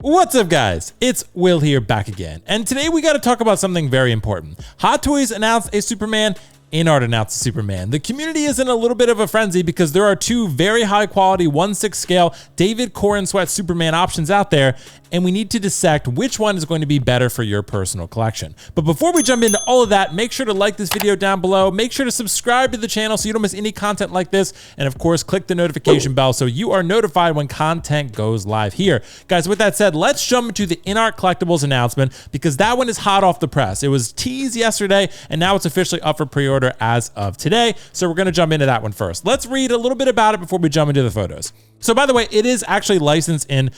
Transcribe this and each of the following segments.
What's up, guys? It's Will here, back again. And today we got to talk about something very important. Hot Toys announced a Superman. Inart announced a Superman. The community is in a little bit of a frenzy because there are two very high quality 1/6 scale David Corenswet Superman options out there, and we need to dissect which one is going to be better for your personal collection. But before we jump into all of that, make sure to like this video down below. Make sure to subscribe to the channel so you don't miss any content like this. And of course, click the notification bell so you are notified when content goes live here. Guys, with that said, let's jump into the Inart Collectibles announcement because that one is hot off the press. It was teased yesterday and now it's officially up for pre-order as of today. So we're going to jump into that one first. Let's read a little bit about it before we jump into the photos. So by the way, it is actually licensed in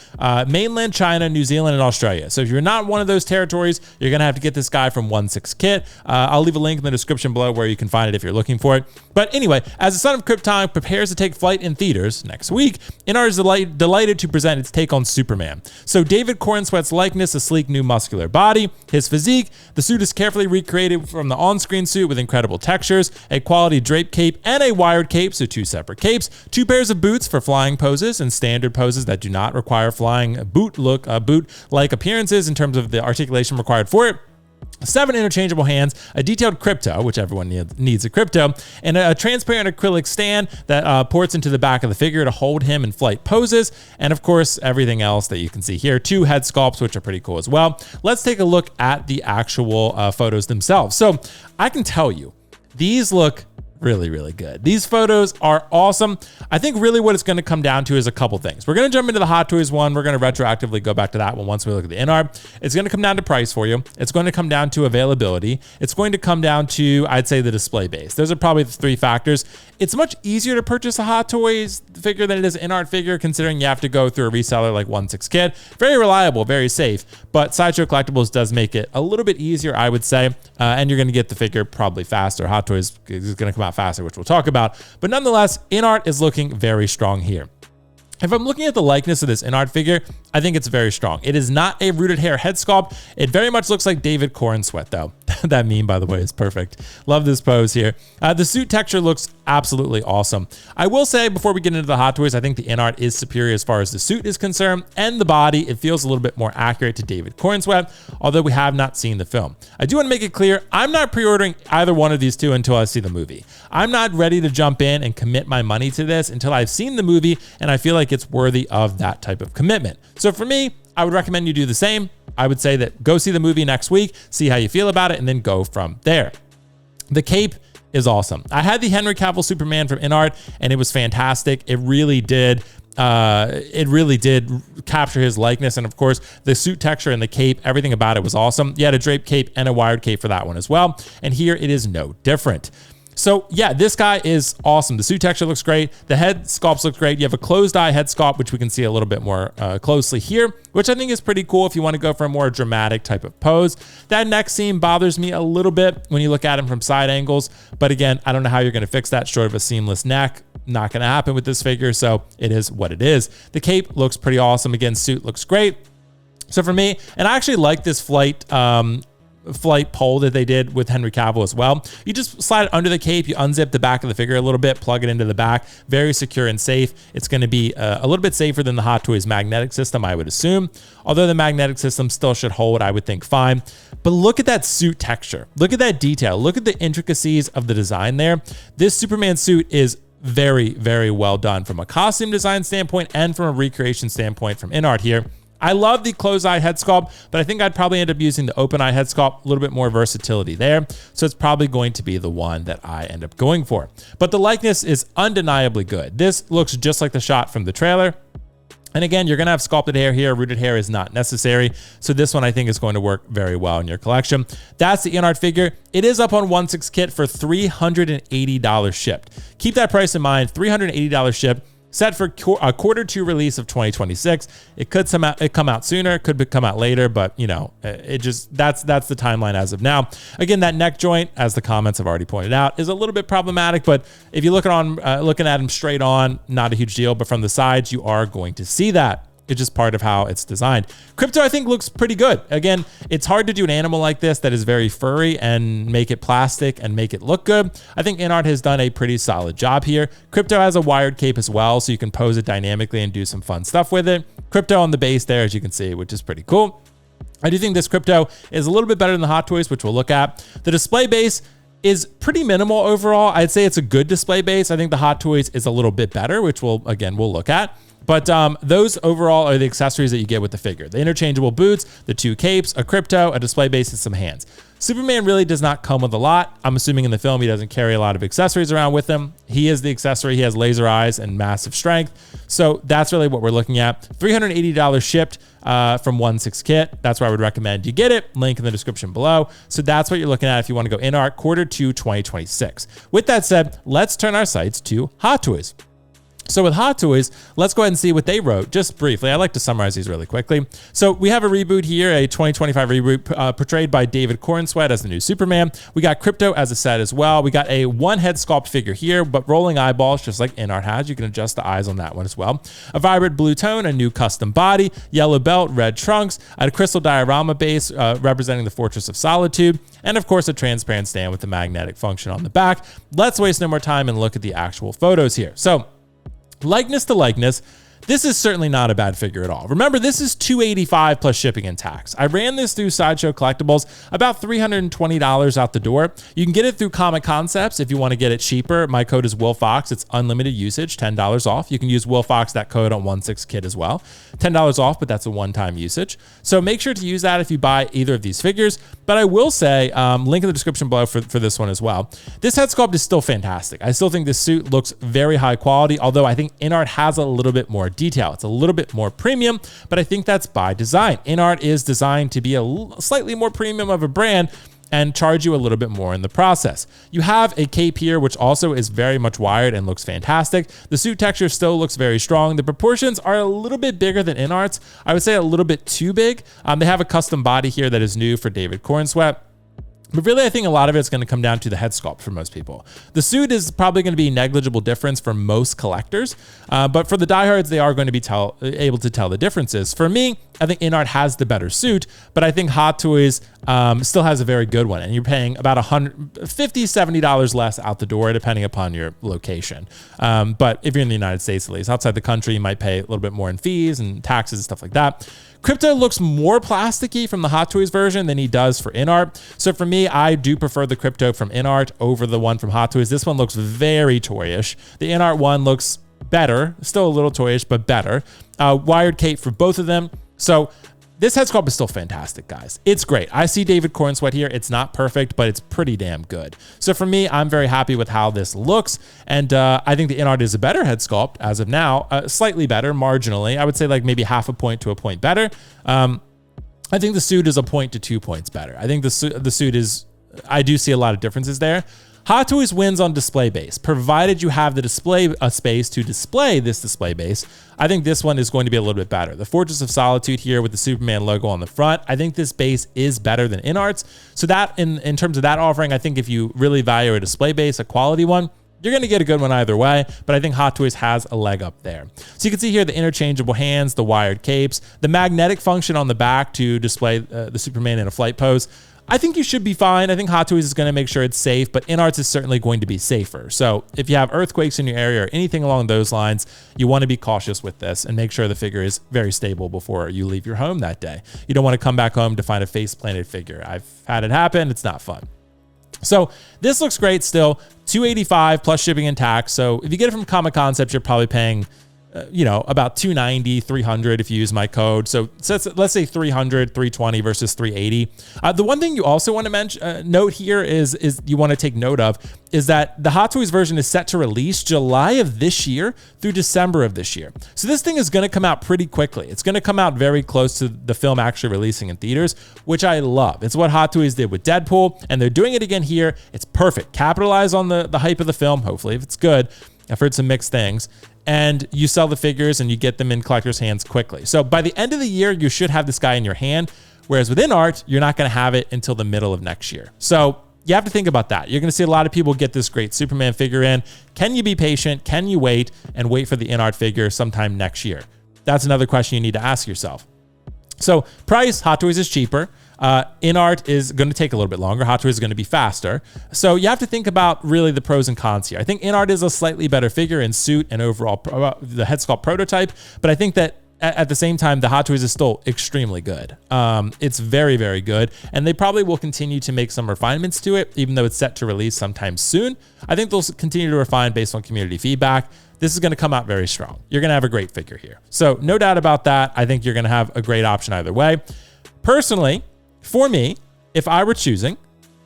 mainland China, New Zealand, and Australia. So if you're not in one of those territories, you're going to have to get this guy from 1/6 Kit. I'll leave a link in the description below where you can find it if you're looking for it. But anyway, as the Son of Krypton prepares to take flight in theaters next week, Inart is delighted to present its take on Superman. So David Corenswet's likeness, a sleek new muscular body, his physique, the suit is carefully recreated from the on-screen suit with incredible textures, a quality drape cape and a wired cape, so two separate capes, two pairs of boots for flying poses and standard poses that do not require flying boot-like appearances in terms of the articulation required for it. 7 interchangeable hands, a detailed crypto, which everyone needs a crypto, and a transparent acrylic stand that ports into the back of the figure to hold him in flight poses. And of course, everything else that you can see here. 2 head sculpts, which are pretty cool as well. Let's take a look at the actual photos themselves. So I can tell you, these look really, really good. These photos are awesome. I think really what it's going to come down to is a couple things. We're going to jump into the Hot Toys one. We're going to retroactively go back to that one once we look at the Inart. It's going to come down to price for you. It's going to come down to availability. It's going to come down to, I'd say, the display base. Those are probably the 3 factors. It's much easier to purchase a Hot Toys figure than it is an Inart figure, considering you have to go through a reseller like 1/6 Kit. Very reliable, very safe, but Sideshow Collectibles does make it a little bit easier, I would say, and you're going to get the figure probably faster. Hot Toys is going to come out faster, which we'll talk about. But nonetheless, Inart is looking very strong here. If I'm looking at the likeness of this Inart figure, I think it's very strong. It is not a rooted hair head sculpt. It very much looks like David Corenswet, though. That meme, by the way, is perfect. Love this pose here. The suit texture looks absolutely awesome. I will say, before we get into the Hot Toys, I think the Inart is superior as far as the suit is concerned, and the body, it feels a little bit more accurate to David Corenswet, although we have not seen the film. I do want to make it clear, I'm not pre-ordering either one of these two until I see the movie. I'm not ready to jump in and commit my money to this until I've seen the movie and I feel like it's worthy of that type of commitment. So for me, I would recommend you do the same. I would say that go see the movie next week, see how you feel about it, and then go from there. The cape is awesome. I had the Henry Cavill Superman from Inart, and it was fantastic. It really did capture his likeness. And of course, the suit texture and the cape, everything about it was awesome. You had a drape cape and a wired cape for that one as well. And here it is no different. So yeah, this guy is awesome. The suit texture looks great. The head sculpts look great. You have a closed eye head sculpt, which we can see a little bit more closely here, which I think is pretty cool if you want to go for a more dramatic type of pose. That neck seam bothers me a little bit when you look at him from side angles. But again, I don't know how you're going to fix that short of a seamless neck. Not going to happen with this figure. So it is what it is. The cape looks pretty awesome. Again, suit looks great. So for me, and I actually like this flight pole that they did with Henry Cavill as well. You just slide it under the cape, you unzip the back of the figure a little bit, plug it into the back. Very secure and safe. It's going to be a little bit safer than the Hot Toys magnetic system, I would assume. Although the magnetic system still should hold, I would think fine. But look at that suit texture. Look at that detail. Look at the intricacies of the design there. This Superman suit is very, very well done from a costume design standpoint and from a recreation standpoint from Inart here. I love the closed eye head sculpt, but I think I'd probably end up using the open eye head sculpt, a little bit more versatility there. So it's probably going to be the one that I end up going for. But the likeness is undeniably good. This looks just like the shot from the trailer. And again, you're going to have sculpted hair here. Rooted hair is not necessary. So this one I think is going to work very well in your collection. That's the Inart figure. It is up on 1/6 Kit for $380 shipped. Keep that price in mind, $380 shipped. Set for a Q2 release of 2026. It could come out sooner, it could come out later, but you know, that's the timeline as of now. Again, that neck joint, as the comments have already pointed out, is a little bit problematic, but if you looking at him straight on, not a huge deal, but from the sides, you are going to see that. It's just part of how it's designed. Crypto, I think, looks pretty good. Again, it's hard to do an animal like this that is very furry and make it plastic and make it look good. I think Inart has done a pretty solid job here. Crypto has a wired cape as well, so you can pose it dynamically and do some fun stuff with it. Crypto on the base there, as you can see, which is pretty cool. I do think this Crypto is a little bit better than the Hot Toys, which we'll look at. The display base is pretty minimal overall. I'd say it's a good display base. I think the Hot Toys is a little bit better, which we'll look at. But those overall are the accessories that you get with the figure. The interchangeable boots, the 2 capes, a Crypto, a display base, and some hands. Superman really does not come with a lot. I'm assuming in the film he doesn't carry a lot of accessories around with him. He is the accessory. He has laser eyes and massive strength. So that's really what we're looking at. $380 shipped from 1/6 kit. That's where I would recommend you get it. Link in the description below. So that's what you're looking at if you want to go Inart Q2 2026. With that said, let's turn our sights to Hot Toys. So with Hot Toys, let's go ahead and see what they wrote just briefly. I like to summarize these really quickly. So we have a reboot here, a 2025 reboot portrayed by David Corenswet as the new Superman. We got Crypto as a set as well. We got a one head sculpt figure here, but rolling eyeballs just like Inart has. You can adjust the eyes on that one as well. A vibrant blue tone, a new custom body, yellow belt, red trunks, a crystal diorama base representing the Fortress of Solitude, and of course a transparent stand with the magnetic function on the back. Let's waste no more time and look at the actual photos here. So likeness to likeness, this is certainly not a bad figure at all. Remember, this is $285 plus shipping and tax. I ran this through Sideshow Collectibles, about $320 out the door. You can get it through Comic Concepts if you want to get it cheaper. My code is WillFox. It's unlimited usage, $10 off. You can use WillFox, that code on 1/6 kit as well. $10 off, but that's a one-time usage. So make sure to use that if you buy either of these figures. But I will say, link in the description below for this one as well. This head sculpt is still fantastic. I still think this suit looks very high quality, although I think Inart has a little bit more detail. It's a little bit more premium, but I think that's by design. Inart is designed to be a slightly more premium of a brand and charge you a little bit more in the process. You have a cape here, which also is very much wired and looks fantastic. The suit texture still looks very strong. The proportions are a little bit bigger than Inart's. I would say a little bit too big. They have a custom body here that is new for David Corenswet. But really, I think a lot of it's going to come down to the head sculpt for most people. The suit is probably going to be a negligible difference for most collectors, but for the diehards, they are going to be able to tell the differences. For me, I think Inart has the better suit, but I think Hot Toys still has a very good one, and you're paying about $150, $70 less out the door, depending upon your location. But if you're in the United States, at least outside the country, you might pay a little bit more in fees and taxes and stuff like that. Crypto looks more plasticky from the Hot Toys version than he does for Inart. So for me, I do prefer the Crypto from Inart over the one from Hot Toys. This one looks very toyish. The Inart one looks better, still a little toyish, but better. Wired cape for both of them. So this head sculpt is still fantastic, guys. It's great. I see David Corenswet here. It's not perfect, but it's pretty damn good. So for me, I'm very happy with how this looks. And I think the Inart is a better head sculpt as of now, slightly better, marginally. I would say like maybe half a point to a point better. I think the suit is a point to 2 points better. I think the suit is, I do see a lot of differences there. Hot Toys wins on display base, provided you have the display space to display this display base. I think this one is going to be a little bit better. The Fortress of Solitude here with the Superman logo on the front, I think this base is better than Inart's. So that in terms of that offering, I think if you really value a display base, a quality one, you're going to get a good one either way, but I think Hot Toys has a leg up there. So you can see here the interchangeable hands, the wired capes, the magnetic function on the back to display the Superman in a flight pose. I think you should be fine. I think Hot Toys is going to make sure it's safe, but Inart's is certainly going to be safer. So if you have earthquakes in your area or anything along those lines, you want to be cautious with this and make sure the figure is very stable before you leave your home that day. You don't want to come back home to find a face-planted figure. I've had it happen. It's not fun. So this looks great still, $285 plus shipping and tax. So if you get it from Comic Concepts, you're probably paying about $290, $300 if you use my code. So let's say $300, $320 versus $380. The one thing you also want to mention, note here is you want to take note of is that the Hot Toys version is set to release July of this year through December of this year. So this thing is going to come out pretty quickly. It's going to come out very close to the film actually releasing in theaters, which I love. It's what Hot Toys did with Deadpool, and they're doing it again here. It's perfect. Capitalize on the hype of the film, hopefully, if it's good. I've heard some mixed things. And you sell the figures and you get them in collectors' hands quickly. So by the end of the year, you should have this guy in your hand. Whereas with Inart, you're not going to have it until the middle of next year. So you have to think about that. You're going to see a lot of people get this great Superman figure in. Can you be patient? Can you wait and wait for the Inart figure sometime next year? That's another question you need to ask yourself. So price, Hot Toys is cheaper. Inart is going to take a little bit longer. Hot Toys is going to be faster. So you have to think about really the pros and cons here. I think Inart is a slightly better figure in suit and overall the head sculpt prototype, but I think that at the same time, the Hot Toys is still extremely good. It's very, very good. And they probably will continue to make some refinements to it, even though it's set to release sometime soon. I think they'll continue to refine based on community feedback. This is going to come out very strong. You're going to have a great figure here. So no doubt about that. I think you're going to have a great option either way. Personally, for me, if I were choosing,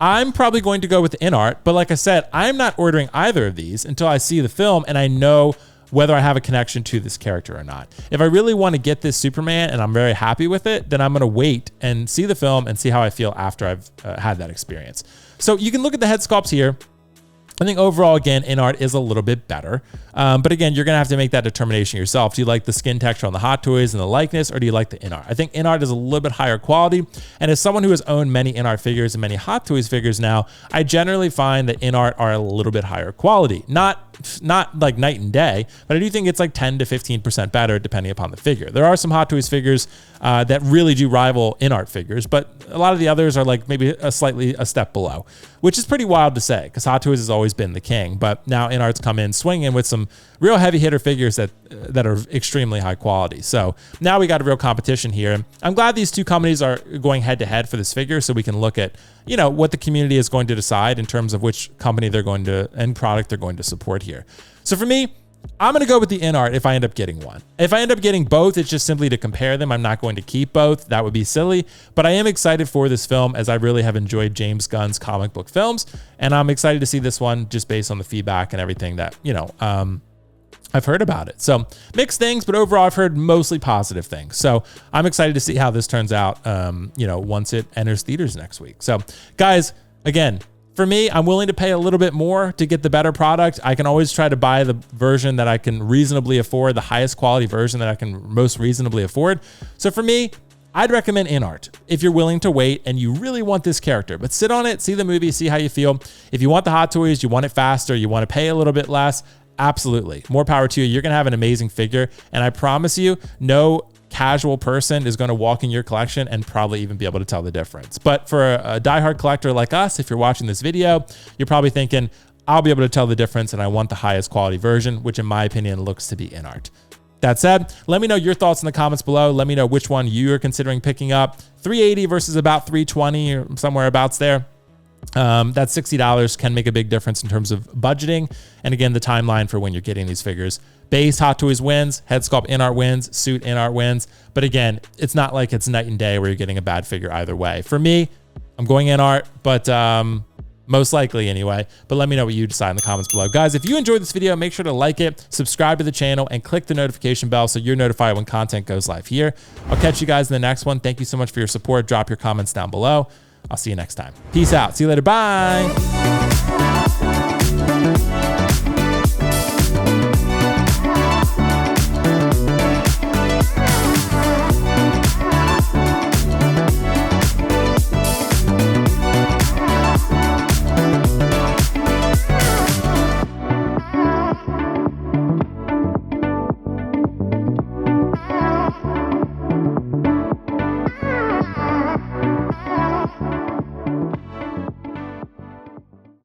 I'm probably going to go with Inart. But like I said, I'm not ordering either of these until I see the film and I know whether I have a connection to this character or not. If I really want to get this Superman and I'm very happy with it, then I'm going to wait and see the film and see how I feel after I've had that experience. So you can look at the head sculpts here. I think overall, again, Inart is a little bit better. But again, you're going to have to make that determination yourself. Do you like the skin texture on the Hot Toys and the likeness, or do you like the Inart? I think Inart is a little bit higher quality. And as someone who has owned many Inart figures and many Hot Toys figures now, I generally find that Inart are a little bit higher quality. Not like night and day, but I do think it's like 10 to 15% better depending upon the figure. There are some Hot Toys figures that really do rival Inart figures, but a lot of the others are like maybe a step below, which is pretty wild to say because Hot Toys has always been the king, but now Inart's come in swinging with some real heavy hitter figures that are extremely high quality. So now we got a real competition here. I'm glad these two companies are going head to head for this figure so we can look at, you know, what the community is going to decide in terms of which company they're going to and product they're going to support here. So for me, I'm going to go with the Inart if I end up getting one. If I end up getting both, it's just simply to compare them. I'm not going to keep both. That would be silly. But I am excited for this film as I really have enjoyed James Gunn's comic book films. And I'm excited to see this one just based on the feedback and everything that, you know, I've heard about it. So mixed things, but overall I've heard mostly positive things. So I'm excited to see how this turns out, you know, once it enters theaters next week. So guys, again, for me, I'm willing to pay a little bit more to get the better product. I can always try to buy the version that I can reasonably afford, the highest quality version that I can most reasonably afford. So for me, I'd recommend Inart if you're willing to wait and you really want this character. But sit on it, see the movie, see how you feel. If you want the Hot Toys, you want it faster, you want to pay a little bit less, absolutely. More power to you. You're going to have an amazing figure. And I promise you, no casual person is going to walk in your collection and probably even be able to tell the difference. But for a diehard collector like us, if you're watching this video, you're probably thinking, I'll be able to tell the difference and I want the highest quality version, which in my opinion looks to be Inart. That said, let me know your thoughts in the comments below. Let me know which one you're considering picking up. $380 versus about $320 or somewhere abouts there. That $60 can make a big difference in terms of budgeting. And again, the timeline for when you're getting these figures. Base Hot Toys wins, head sculpt Inart wins, suit Inart wins. But again, it's not like it's night and day where you're getting a bad figure either way. For me, I'm going Inart, but most likely anyway. But let me know what you decide in the comments below. Guys, if you enjoyed this video, make sure to like it, subscribe to the channel, and click the notification bell so you're notified when content goes live here. I'll catch you guys in the next one. Thank you so much for your support. Drop your comments down below. I'll see you next time. Peace out. See you later. Bye.